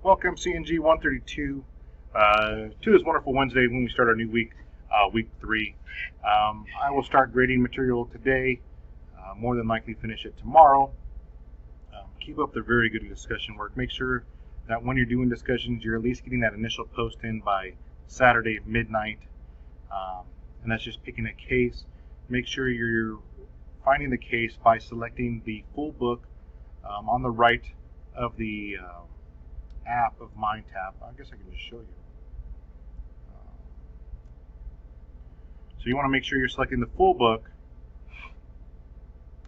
Welcome, CNG 132, to this wonderful Wednesday when we start our new week, week 3. I will start grading material today, more than likely finish it tomorrow. Keep up the very good discussion work. Make sure that when you're doing discussions, you're at least getting that initial post in by Saturday midnight. And that's just picking a case. Make sure you're finding the case by selecting the full book on the right of the app of MindTap. I guess I can just show you. So you want to make sure you're selecting the full book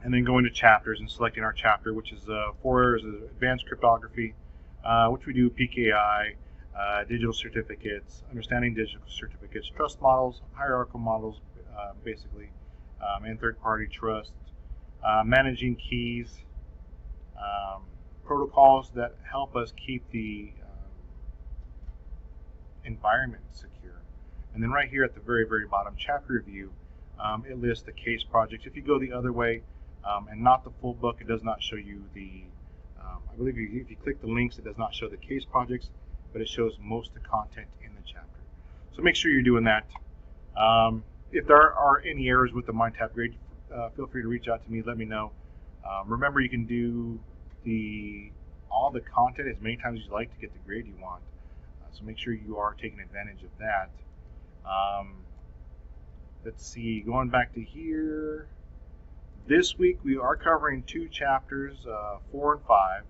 and then going to chapters and selecting our chapter, which is 4 areas of advanced cryptography, which we do PKI, digital certificates, understanding digital certificates, trust models, hierarchical models, basically, and third-party trust, managing keys, protocols that help us keep the environment secure. And then right here at the very, very bottom, chapter review, it lists the case projects. If you go the other way and not the full book, it does not show you the, I believe if you click the links, it does not show the case projects, but it shows most of the content in the chapter. So make sure you're doing that. If there are any errors with the MindTap grade, feel free to reach out to me, let me know. Remember, you can do all the content as many times as you like to get the grade you want. So make sure you are taking advantage of that. Let's see, going back to here. This week we are covering 2 chapters, 4 and 5.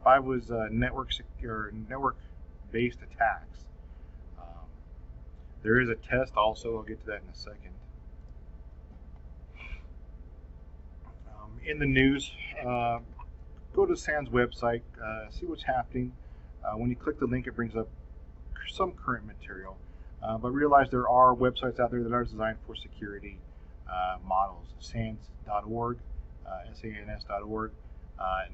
5 was network-based attacks. There is a test also. I'll get to that in a second. In the news, go to SANS website, see what's happening. When you click the link, it brings up some current material, but realize there are websites out there that are designed for security models. SANS.org, SANS.org,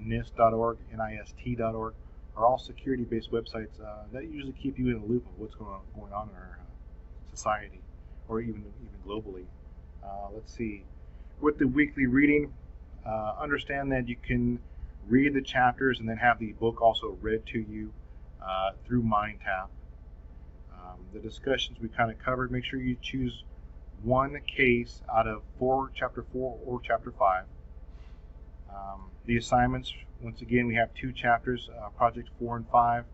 NIST.org, NIST.org are all security-based websites that usually keep you in the loop of what's going on in our society, or even globally. Let's see. With the weekly reading, understand that you can read the chapters and then have the book also read to you through MindTap. The discussions we kind of covered, make sure you choose one case out of chapter 4 or chapter 5. The assignments, once again, we have 2 chapters, project 4 and 5,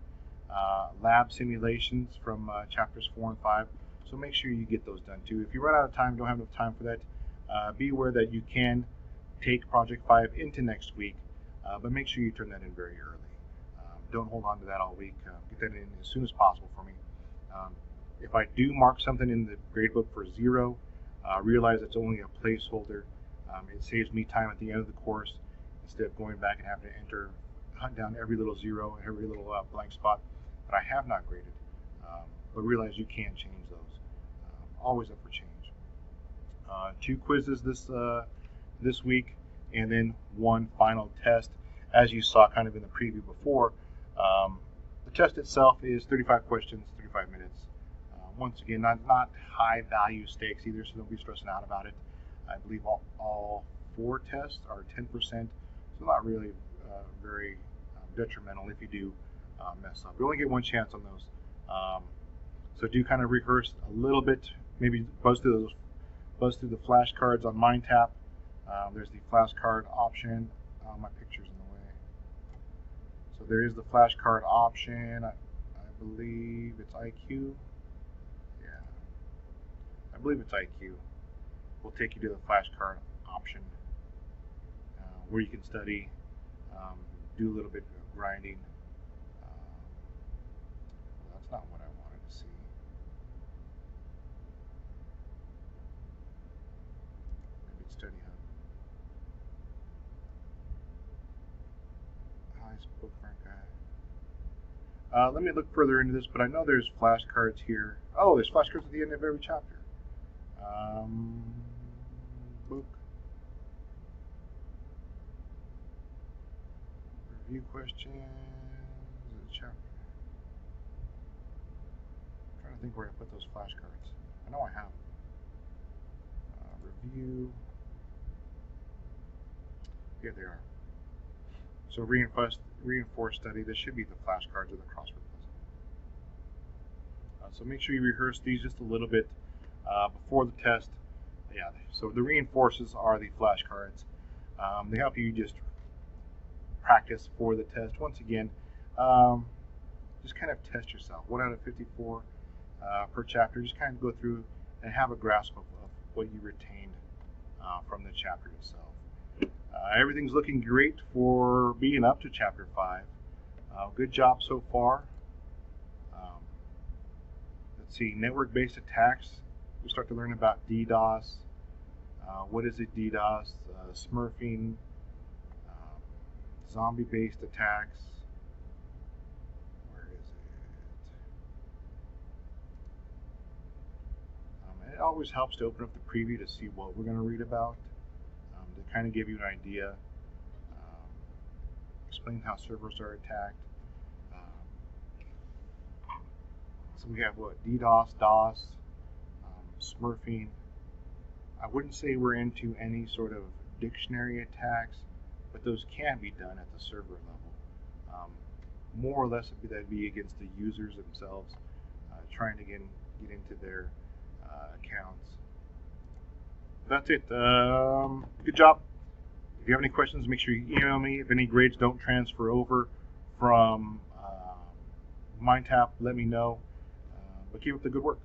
lab simulations from chapters 4 and 5. So make sure you get those done too. If you run out of time, don't have enough time for that, be aware that you can take project 5 into next week, but make sure you turn that in very early. Don't hold on to that all week. Get that in as soon as possible for me. If I do mark something in the gradebook for 0, realize it's only a placeholder. It saves me time at the end of the course instead of going back and having to hunt down every little 0, every little blank spot that I have not graded. But realize you can change those. Always up for change. 2 quizzes this week, and then 1 final test. As you saw kind of in the preview before, the test itself is 35 questions, 35 minutes. Once again, not high value stakes either, so don't be stressing out about it. I believe all 4 tests are 10%, so not really very detrimental if you do mess up. You only get 1 chance on those. So do kind of rehearse a little bit, maybe buzz through the flashcards on MindTap. There's the flashcard option. My picture's in the way. So there is the flashcard option. I believe it's IQ. Yeah, I believe it's IQ. We'll take you to the flashcard option where you can study, do a little bit of grinding. That's not what I wanted to see. Maybe it's Study Hub. Highest bookmark guy. Let me look further into this, but I know there's flashcards here. Oh, there's flashcards at the end of every chapter. Book. Review questions. Chapter. I'm trying to think where I put those flashcards. I know I have them. Review. Here they are. So reinforce reinforced study. This should be the flashcards or the crossword puzzle. So make sure you rehearse these just a little bit before the test. Yeah, so the reinforces are the flashcards. They help you just practice for the test. Once again, just kind of test yourself. 1 out of 54 per chapter. Just kind of go through and have a grasp of what you retained from the chapter itself. Everything's looking great for being up to chapter 5. Good job so far. Let's see, network-based attacks. We start to learn about DDoS. What is a DDoS? Smurfing, zombie-based attacks. Where is it? It always helps to open up the preview to see what we're going to read about, to kind of give you an idea. Explain how servers are attacked. So we have what? DDoS, DOS, smurfing. I wouldn't say we're into any sort of dictionary attacks, but those can be done at the server level. More or less that'd be against the users themselves, trying to get into their accounts. That's it. Good job. If you have any questions, make sure you email me. If any grades don't transfer over from MindTap, let me know. But keep up the good work.